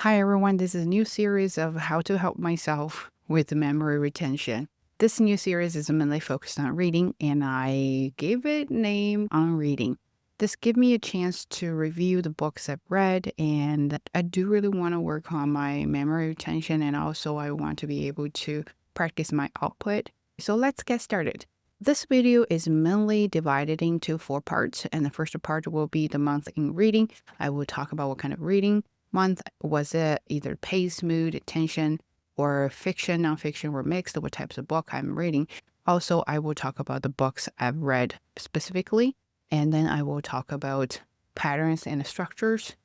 Hi everyone, this is a new series of how to help myself with memory retention. This new series is mainly focused on reading and I gave it name on reading. This give me a chance to review the books I've read and I do really want to work on my memory retention and also I want to be able to practice my output. So let's get started. This video is mainly divided into 4 parts and the first part will be the month in reading. I will talk about what kind of reading month was it, either pace, mood, tension, or fiction, nonfiction, or mixed, what types of book I'm reading. Also, I will talk about the books I've read specifically, and then I will talk about patterns and structures.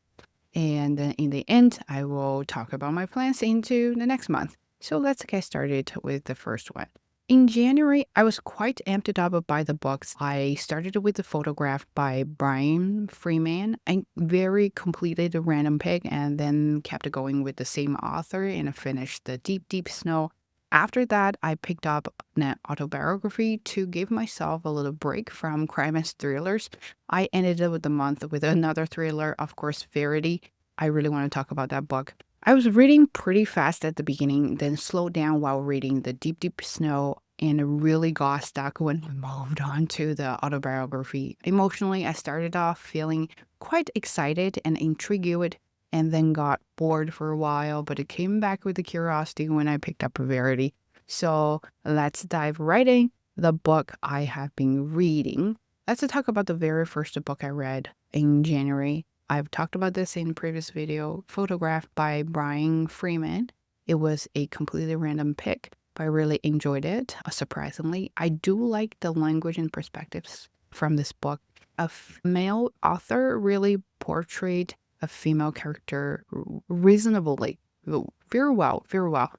And then in the end, I will talk about my plans into the next month. So let's get started with the first one. In January, I was quite amped up by the books. I started with the photograph by Brian Freeman. I very completed a random pick and then kept going with the same author and finished the Deep, Deep Snow. After that, I picked up an autobiography to give myself a little break from crime and thrillers. I ended up with the month with another thriller, of course, Verity. I really want to talk about that book. I was reading pretty fast at the beginning, then slowed down while reading The Deep, Deep Snow, and really got stuck when I moved on to the autobiography. Emotionally, I started off feeling quite excited and intrigued, and then got bored for a while, but it came back with the curiosity when I picked up Verity. So let's dive right in the book I have been reading. Let's talk about the very first book I read in January. I've talked about this in a previous video, photographed by Brian Freeman. It was a completely random pick, but I really enjoyed it, surprisingly. I do like the language and perspectives from this book. A male author really portrayed a female character reasonably, very well, very well.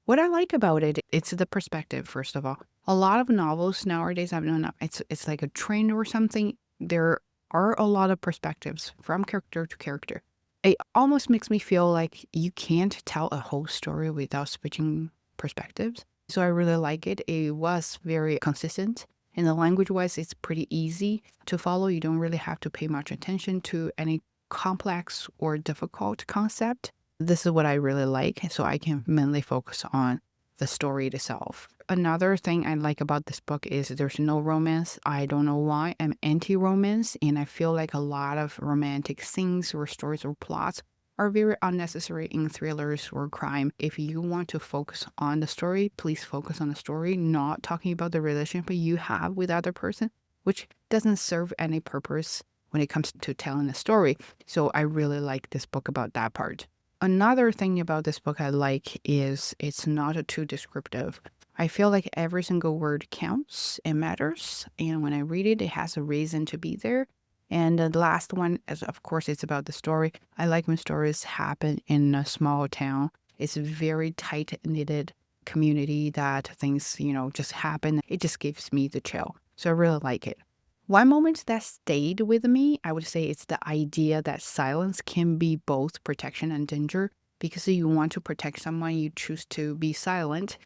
What I like about it, it's the perspective, first of all. A lot of novels nowadays, I don't know, it's like a trend or something. There are a lot of perspectives from character to character. It almost makes me feel like you can't tell a whole story without switching perspectives. So I really like it. It was very consistent. And the language wise, it's pretty easy to follow. You don't really have to pay much attention to any complex or difficult concept. This is what I really like. So I can mainly focus on the story itself. Another thing I like about this book is there's no romance. I don't know why. I'm anti-romance, and I feel like a lot of romantic scenes or stories or plots are very unnecessary in thrillers or crime. If you want to focus on the story, please focus on the story, not talking about the relationship you have with other person, which doesn't serve any purpose when it comes to telling a story. So I really like this book about that part. Another thing about this book I like is it's not too descriptive. I feel like every single word counts and matters. And when I read it, it has a reason to be there. And the last one is, of course, it's about the story. I like when stories happen in a small town. It's a very tight knitted community that things, just happen. It just gives me the chill. So I really like it. One moment that stayed with me, I would say it's the idea that silence can be both protection and danger. Because you want to protect someone, you choose to be silent.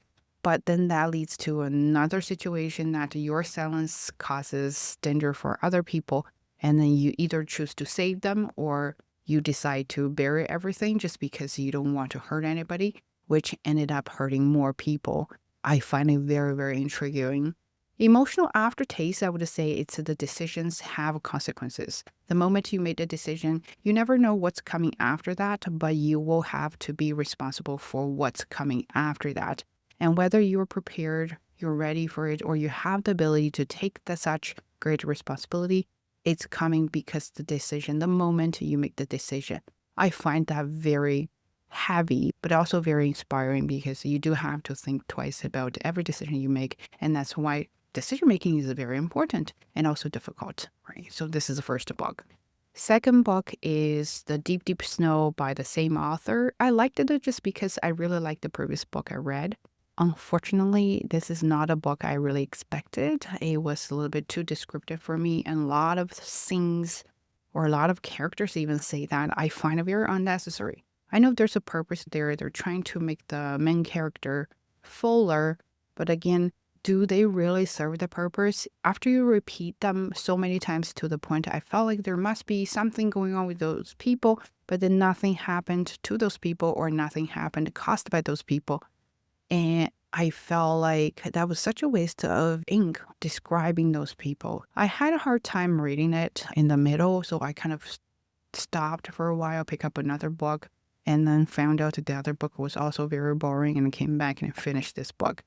But then that leads to another situation that your silence causes danger for other people. And then you either choose to save them or you decide to bury everything just because you don't want to hurt anybody, which ended up hurting more people. I find it very, very intriguing. Emotional aftertaste, I would say it's the decisions have consequences. The moment you made the decision, you never know what's coming after that, but you will have to be responsible for what's coming after that. And whether you're prepared, you're ready for it, or you have the ability to take such great responsibility, it's coming because the moment you make the decision. I find that very heavy, but also very inspiring because you do have to think twice about every decision you make. And that's why decision making is very important and also difficult, right? So this is the first book. Second book is The Deep, Deep Snow by the same author. I liked it just because I really liked the previous book I read. Unfortunately, this is not a book I really expected. It was a little bit too descriptive for me, and a lot of scenes or a lot of characters even say that I find it very unnecessary. I know there's a purpose there. They're trying to make the main character fuller, but again, do they really serve the purpose? After you repeat them so many times to the point, I felt like there must be something going on with those people, but then nothing happened to those people or nothing happened caused by those people. And I felt like that was such a waste of ink describing those people. I had a hard time reading it in the middle, so I kind of stopped for a while, pick up another book, and then found out that the other book was also very boring and came back and finished this book.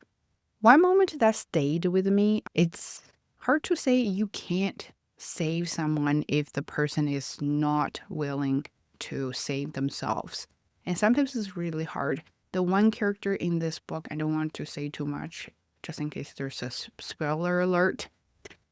One moment that stayed with me, it's hard to say you can't save someone if the person is not willing to save themselves. And sometimes it's really hard. The one character in this book, I don't want to say too much, just in case there's a spoiler alert.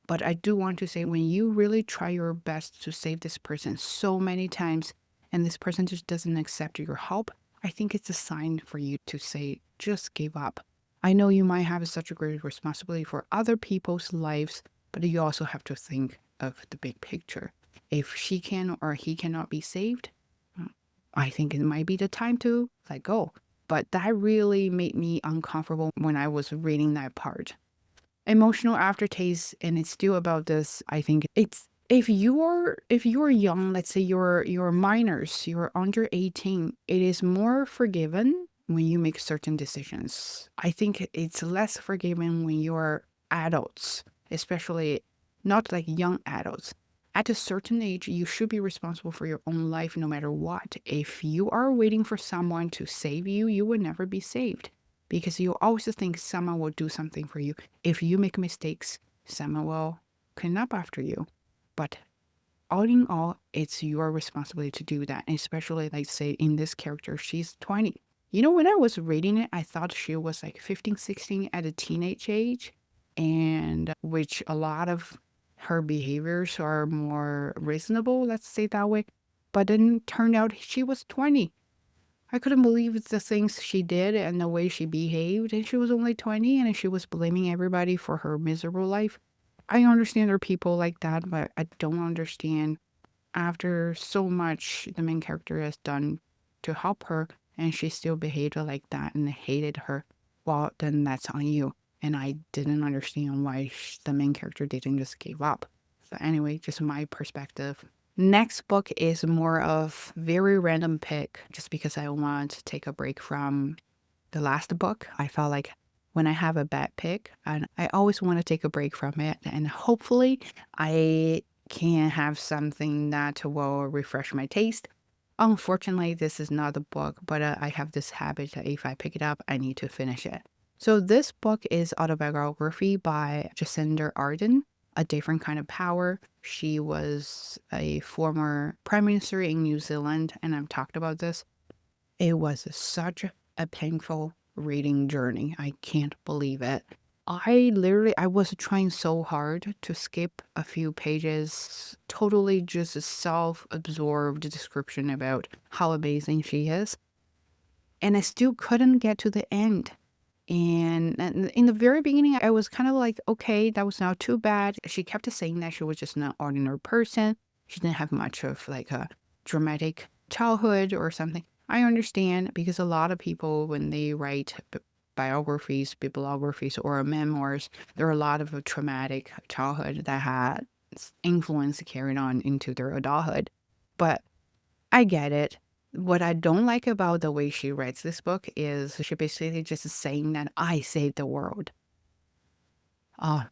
But I do want to say when you really try your best to save this person so many times and this person just doesn't accept your help, I think it's a sign for you to say, just give up. I know you might have such a great responsibility for other people's lives, but you also have to think of the big picture. If she can or he cannot be saved, I think it might be the time to let go. But that really made me uncomfortable when I was reading that part. Emotional aftertaste, and it's still about this. I think it's if you're young, let's say you're minors, you're under 18, it is more forgiven when you make certain decisions. I think it's less forgiven when you're adults, especially not like young adults. At a certain age, you should be responsible for your own life no matter what. If you are waiting for someone to save you, you will never be saved because you always think someone will do something for you. If you make mistakes, someone will clean up after you. But all in all, it's your responsibility to do that. And especially, like, say, in this character, she's 20. When I was reading it, I thought she was like 15, 16 at a teenage age, and which a lot of her behaviors are more reasonable, let's say that way. But then it turned out she was 20. I couldn't believe the things she did and the way she behaved. And she was only 20 and she was blaming everybody for her miserable life. I understand there are people like that, but I don't understand after so much the main character has done to help her and she still behaved like that and hated her. Well, then that's on you. And I didn't understand why the main character didn't just give up. So anyway, just my perspective. Next book is more of very random pick just because I want to take a break from the last book. I felt like when I have a bad pick, and I always want to take a break from it, and hopefully I can have something that will refresh my taste. Unfortunately, this is not a book, but I have this habit that if I pick it up, I need to finish it. So this book is autobiography by Jacinda Ardern, A Different Kind of Power. She was a former prime minister in New Zealand, and I've talked about this. It was such a painful reading journey. I can't believe it. I was trying so hard to skip a few pages, totally just a self-absorbed description about how amazing she is. And I still couldn't get to the end. And in the very beginning, I was kind of like, okay, that was not too bad. She kept saying that she was just an ordinary person. She didn't have much of like a dramatic childhood or something. I understand because a lot of people, when they write biographies, bibliographies, or memoirs, there are a lot of a traumatic childhood that had influence carried on into their adulthood. But I get it. What I don't like about the way she writes this book is she basically just saying that I saved the world. Uh,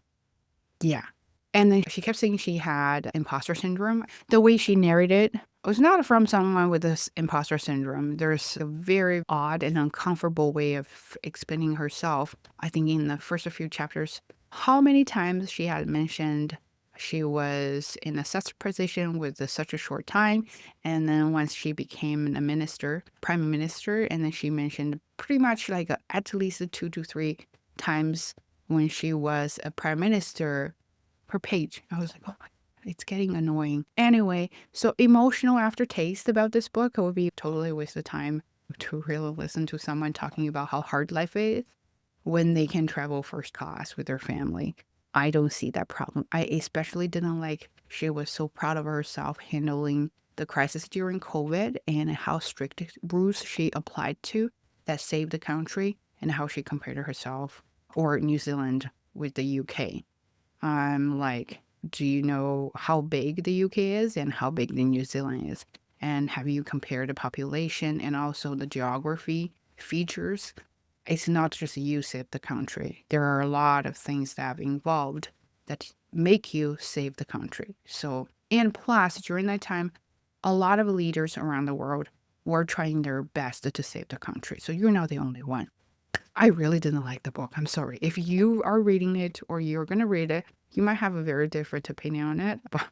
yeah. And then she kept saying she had imposter syndrome. The way she narrated it was not from someone with this imposter syndrome. There's a very odd and uncomfortable way of explaining herself. I think in the first few chapters, how many times she had mentioned she was in a such position with such a short time. And then once she became a minister, prime minister, and then she mentioned pretty much like at least 2 to 3 times when she was a prime minister per page. I was like, oh my, it's getting annoying. Anyway, so emotional aftertaste about this book, it would be totally a waste of time to really listen to someone talking about how hard life is when they can travel first class with their family. I don't see that problem. I especially didn't like she was so proud of herself handling the crisis during COVID and how strict rules she applied to that saved the country and how she compared herself or New Zealand with the UK. I'm like, do you know how big the UK is and how big the New Zealand is? And have you compared the population and also the geography features? It's not just you save the country. There are a lot of things that have involved that make you save the country. So, and plus, during that time, a lot of leaders around the world were trying their best to save the country. So you're not the only one. I really didn't like the book. I'm sorry. If you are reading it or you're going to read it, you might have a very different opinion on it. But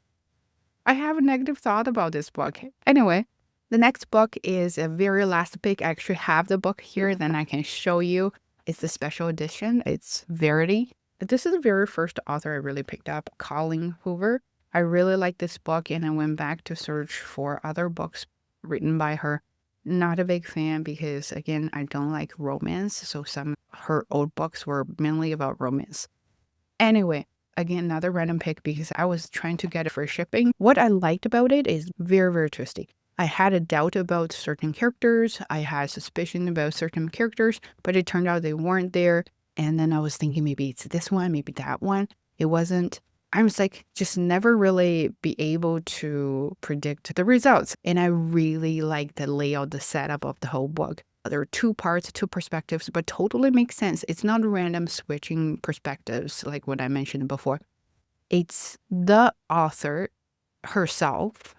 I have a negative thought about this book. Anyway, the next book is a very last pick. I actually have the book here, then I can show you. It's the special edition. It's Verity. This is the very first author I really picked up, Colleen Hoover. I really like this book, and I went back to search for other books written by her. Not a big fan because, again, I don't like romance. So some of her old books were mainly about romance. Anyway, again, another random pick because I was trying to get it for shipping. What I liked about it is very, very twisty. I had a doubt about certain characters. I had suspicion about certain characters, but it turned out they weren't there. And then I was thinking maybe it's this one, maybe that one. It wasn't. I was like, just never really be able to predict the results. And I really like the layout, the setup of the whole book. There are two parts, two perspectives, but totally makes sense. It's not random switching perspectives like what I mentioned before. It's the author herself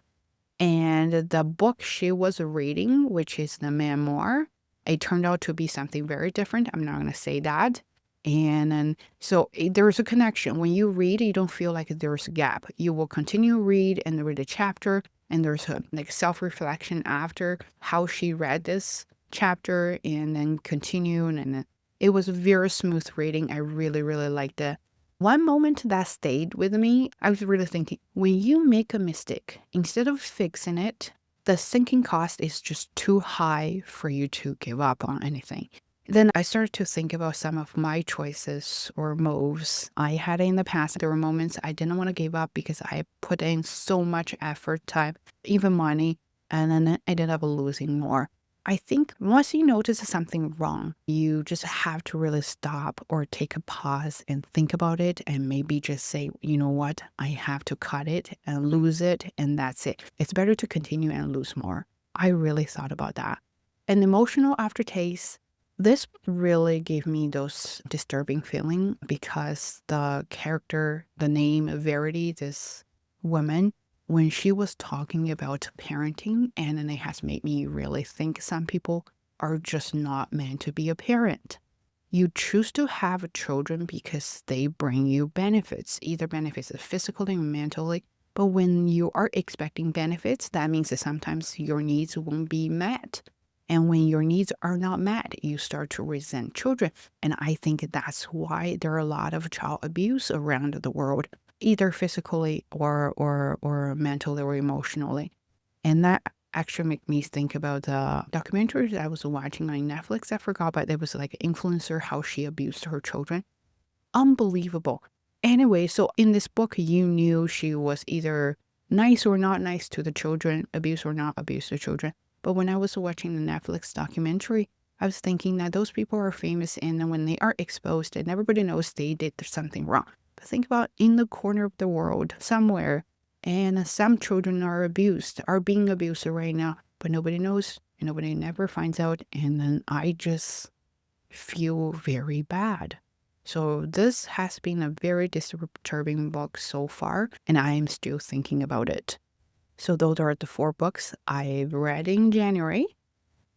and the book she was reading, which is the memoir. It turned out to be something very different. I'm not going to say that. And then, so there's a connection. When you read, you don't feel like there's a gap. You will continue read and read a chapter, and there's a like self-reflection after how she read this chapter, and then continue. And it was a very smooth reading. I really, really liked it. One moment that stayed with me, I was really thinking, when you make a mistake, instead of fixing it, the sinking cost is just too high for you to give up on anything. Then I started to think about some of my choices or moves I had in the past. There were moments I didn't want to give up because I put in so much effort, time, even money, and then I ended up losing more. I think once you notice something wrong, you just have to really stop or take a pause and think about it and maybe just say, you know what, I have to cut it and lose it, and that's it. It's better to continue and lose more. I really thought about that. An emotional aftertaste. This really gave me those disturbing feeling because the character, the name Verity, this woman, when she was talking about parenting, and then it has made me really think some people are just not meant to be a parent. You choose to have children because they bring you benefits, either benefits physically or mentally. But when you are expecting benefits, that means that sometimes your needs won't be met. And when your needs are not met, you start to resent children. And I think that's why there are a lot of child abuse around the world, either physically or mentally or emotionally. And that actually made me think about the documentary that I was watching on Netflix. I forgot, but it was like an influencer, how she abused her children. Unbelievable. Anyway, so in this book, you knew she was either nice or not nice to the children, abuse or not abuse the children. But when I was watching the Netflix documentary, I was thinking that those people are famous, and then when they are exposed and everybody knows they did something wrong. But think about in the corner of the world, somewhere, and some children are being abused right now, but nobody knows, and nobody never finds out, and then I just feel very bad. So this has been a very disturbing book so far, and I am still thinking about it. So those are the 4 books I've read in January.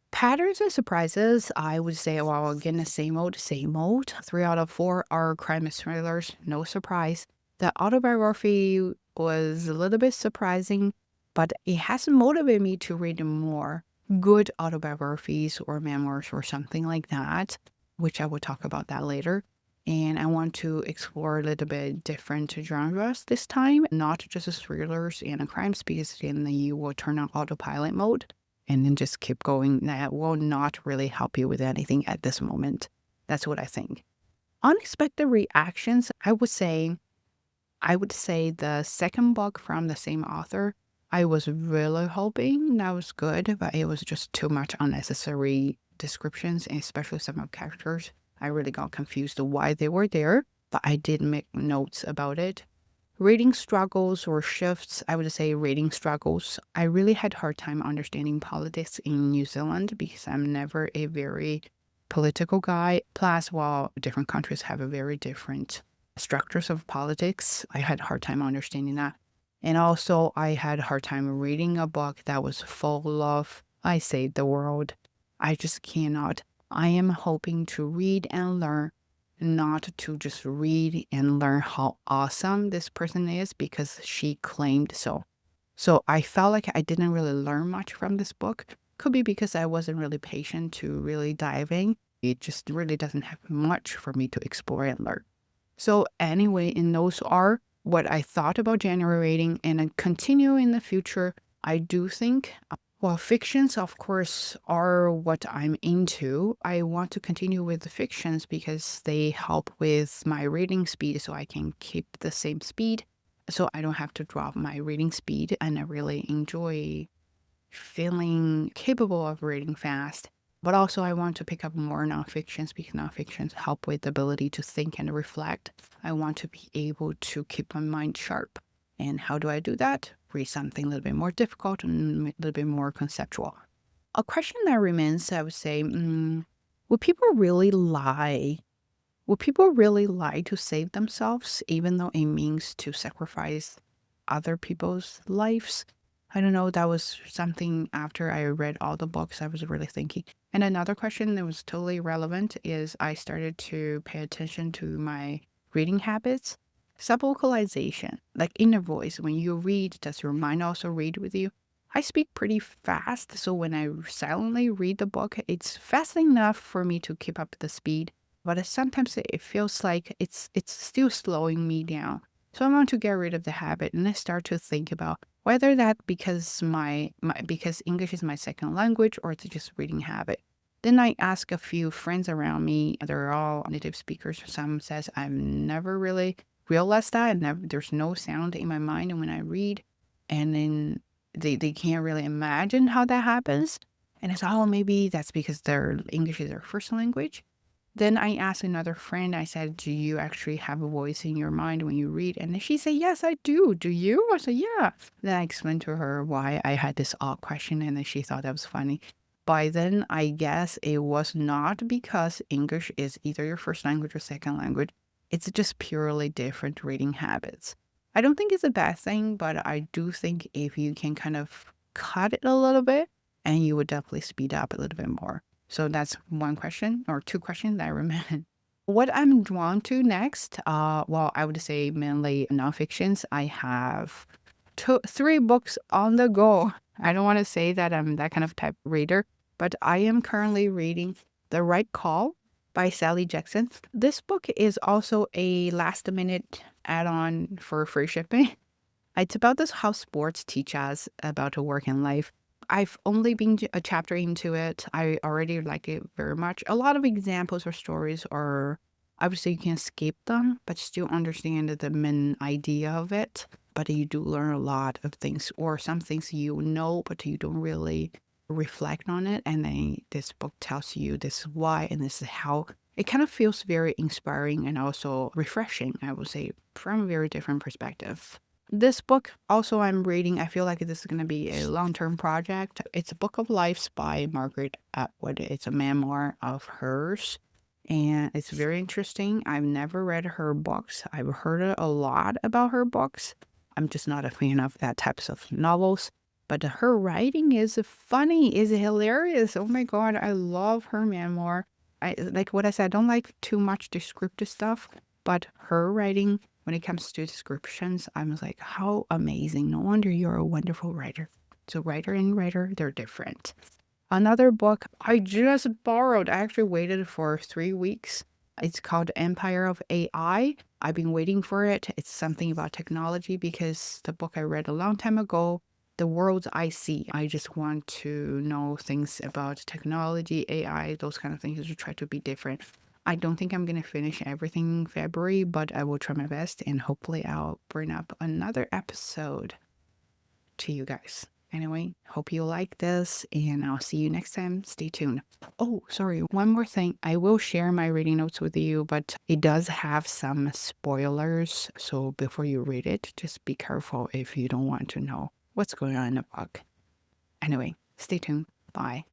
Patterns and surprises, I would say, well, again, the same old, same old. 3 out of 4 are crime thrillers, no surprise. The autobiography was a little bit surprising, but it has motivated me to read more good autobiographies or memoirs or something like that, which I will talk about that later. And I want to explore a little bit different genres this time, not just thrillers and crimes, because then you will turn on autopilot mode and then just keep going. That will not really help you with anything at this moment. That's what I think. Unexpected reactions, I would say the second book from the same author, I was really hoping that was good, but it was just too much unnecessary descriptions, and especially some of the characters. I really got confused why they were there. but I did make notes about it. Reading struggles or shifts, I would say reading struggles. I really had a hard time understanding politics in New Zealand because I'm never a very political guy. Plus, while different countries have a very different structures of politics, I had a hard time understanding that. And also, I had a hard time reading a book that was full of, I say, the world. I just cannot. I am hoping to read and learn, not to just read and learn how awesome this person is because she claimed so. So I felt like I didn't really learn much from this book. Could be because I wasn't really patient to really dive in. It just really doesn't have much for me to explore and learn. So anyway, and those are what I thought about January reading, and then continue in the future. I do think, well, fictions, of course, are what I'm into. I want to continue with the fictions because they help with my reading speed so I can keep the same speed. So I don't have to drop my reading speed, and I really enjoy feeling capable of reading fast. But also, I want to pick up more nonfictions because nonfictions help with the ability to think and reflect. I want to be able to keep my mind sharp. And how do I do that? Read something a little bit more difficult and a little bit more conceptual. A question that remains, I would say, would people really lie? Would people really lie to save themselves, even though it means to sacrifice other people's lives? I don't know. That was something after I read all the books, I was really thinking. And another question that was totally relevant is I started to pay attention to my reading habits. Subvocalization, like inner voice. When you read, does your mind also read with you? I speak pretty fast, so when I silently read the book, it's fast enough for me to keep up the speed, but sometimes it feels like it's still slowing me down. So I want to get rid of the habit, and I start to think about whether that because because English is my second language or it's just reading habit. Then I ask a few friends around me. They're all native speakers. Some says I've never really realized that, and there's no sound in my mind when I read, and then they can't really imagine how that happens. And it's, oh, maybe that's because their English is their first language. Then I asked another friend, I said, do you actually have a voice in your mind when you read? And she said, yes, I do. Do you? I said, yeah. Then I explained to her why I had this odd question, and then she thought that was funny. By then, I guess it was not because English is either your first language or second language. It's just purely different reading habits. I don't think it's a bad thing, but I do think if you can kind of cut it a little bit, and you would definitely speed up a little bit more. So that's one question or two questions that I remember. What I'm drawn to next, well, I would say mainly nonfictions. I have three books on the go. I don't want to say that I'm that kind of type reader, but I am currently reading The Right Call by Sally Jackson. This book is also a last minute add-on for free shipping. It's about this how sports teach us about a work and life. I've only been a chapter into it. I already like it very much. A lot of examples or stories are, obviously you can skip them, but still understand the main idea of it. But you do learn a lot of things, or some things you know, but you don't really reflect on it. And then this book tells you this is why and this is how. It kind of feels very inspiring and also refreshing, I would say, from a very different perspective. This book also I'm reading, I feel like this is going to be a long-term project. It's a Book of Lives by Margaret Atwood. It's a memoir of hers, and it's very interesting. I've never read her books. I've heard a lot about her books. I'm just not a fan of that types of novels. But her writing is funny, is hilarious. Oh my God, I love her memoir. I like what I said, I don't like too much descriptive stuff, but her writing, when it comes to descriptions, I'm like, how amazing. No wonder you're a wonderful writer. So writer and writer, they're different. Another book I just borrowed, I actually waited for 3 weeks. It's called Empire of AI. I've been waiting for it. It's something about technology because the book I read a long time ago, The World I See. I just want to know things about technology, AI, those kind of things to try to be different. I don't think I'm going to finish everything in February, but I will try my best and hopefully I'll bring up another episode to you guys. Anyway, hope you like this, and I'll see you next time. Stay tuned. Oh, sorry, one more thing. I will share my reading notes with you, but it does have some spoilers. So before you read it, just be careful if you don't want to know what's going on in the book. Anyway, stay tuned. Bye.